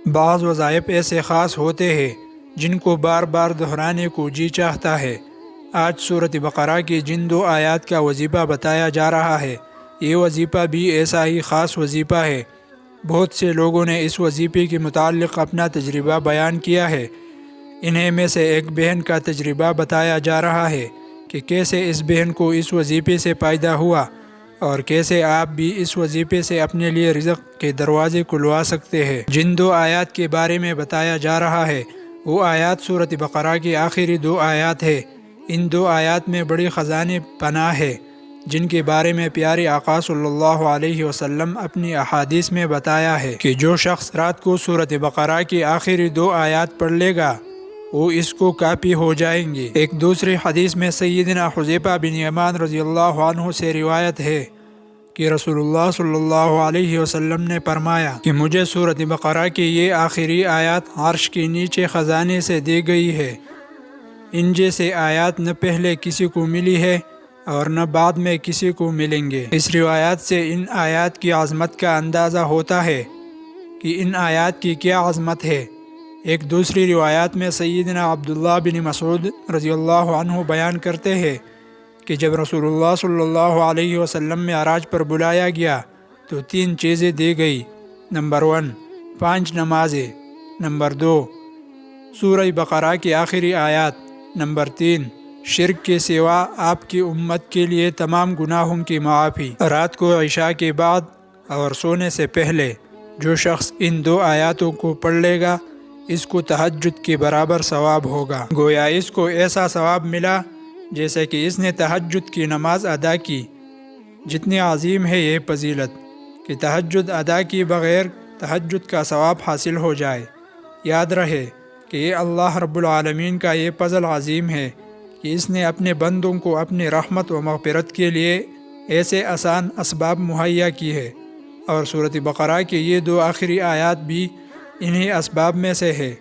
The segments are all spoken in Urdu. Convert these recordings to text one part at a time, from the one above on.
بعض وظائف ایسے خاص ہوتے ہیں جن کو بار بار دہرانے کو جی چاہتا ہے۔ آج سورۃ بقرہ کی جن 2 آیات کا وظیفہ بتایا جا رہا ہے، یہ وظیفہ بھی ایسا ہی خاص وظیفہ ہے۔ بہت سے لوگوں نے اس وظیفے کے متعلق اپنا تجربہ بیان کیا ہے۔ انہیں میں سے ایک بہن کا تجربہ بتایا جا رہا ہے کہ کیسے اس بہن کو اس وظیفے سے فائدہ ہوا اور کیسے آپ بھی اس وظیفے سے اپنے لیے رزق کے دروازے کھلوا سکتے ہیں۔ جن 2 آیات کے بارے میں بتایا جا رہا ہے وہ آیات سورۃ بقرہ کی آخری 2 آیات ہے۔ ان 2 آیات میں بڑی خزانے پناہ ہے جن کے بارے میں پیارے آقا صلی اللہ علیہ وسلم اپنی احادیث میں بتایا ہے کہ جو شخص رات کو سورۃ بقرہ کی آخری 2 آیات پڑھ لے گا وہ اس کو کافی ہو جائیں گے۔ ایک دوسری حدیث میں سیدنا حذیفہ بن یمان رضی اللہ عنہ سے روایت ہے کہ رسول اللہ صلی اللہ علیہ وسلم نے فرمایا کہ مجھے سورۃ بقرہ کی یہ آخری آیات عرش کے نیچے خزانے سے دی گئی ہے۔ ان جیسے آیات نہ پہلے کسی کو ملی ہے اور نہ بعد میں کسی کو ملیں گے۔ اس روایت سے ان آیات کی عظمت کا اندازہ ہوتا ہے کہ ان آیات کی کیا عظمت ہے۔ ایک دوسری روایات میں سیدنا عبداللہ بن مسعود رضی اللہ عنہ بیان کرتے ہیں کہ جب رسول اللہ صلی اللہ علیہ وسلم معراج پر بلایا گیا تو 3 چیزیں دی گئی۔ نمبر 1 5 نمازیں، نمبر 2 سورہ بقرہ کی آخری آیات، نمبر 3 شرک کے سوا آپ کی امت کے لیے تمام گناہوں کی معافی۔ رات کو عشاء کے بعد اور سونے سے پہلے جو شخص ان 2 آیاتوں کو پڑھ لے گا اس کو تہجد کے برابر ثواب ہوگا۔ گویا اس کو ایسا ثواب ملا جیسے کہ اس نے تہجد کی نماز ادا کی۔ جتنی عظیم ہے یہ فضیلت کہ تہجد ادا کی بغیر تہجد کا ثواب حاصل ہو جائے۔ یاد رہے کہ یہ اللہ رب العالمین کا یہ فضل عظیم ہے کہ اس نے اپنے بندوں کو اپنی رحمت و مغفرت کے لیے ایسے آسان اسباب مہیا کی ہے، اور سورۃ بقرہ کی یہ 2 آخری آیات بھی انہی اسباب میں سے ہے۔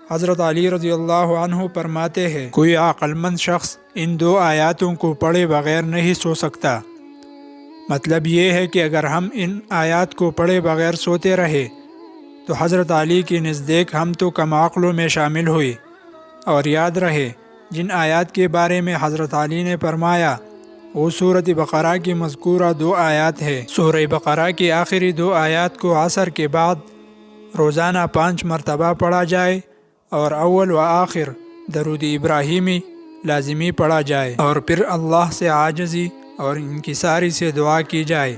حضرت علی رضی اللہ عنہ فرماتے ہیں کوئی عقل مند شخص ان 2 آیاتوں کو پڑھے بغیر نہیں سو سکتا۔ مطلب یہ ہے کہ اگر ہم ان آیات کو پڑھے بغیر سوتے رہے تو حضرت علی کے نزدیک ہم تو کم عقلوں میں شامل ہوئے۔ اور یاد رہے جن آیات کے بارے میں حضرت علی نے فرمایا وہ سورۃ بقرہ کی مذکورہ 2 آیات ہے۔ سورہ بقرہ کی آخری 2 آیات کو عصر کے بعد روزانہ 5 مرتبہ پڑھا جائے اور اول و آخر درود ابراہیمی لازمی پڑھا جائے، اور پھر اللہ سے عاجزی اور انکساری سے دعا کی جائے۔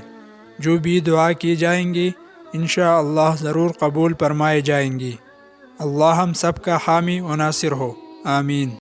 جو بھی دعا کی جائیں گی انشاءاللہ ضرور قبول فرمائے جائیں گی۔ اللہ ہم سب کا حامی و ناصر ہو، آمین۔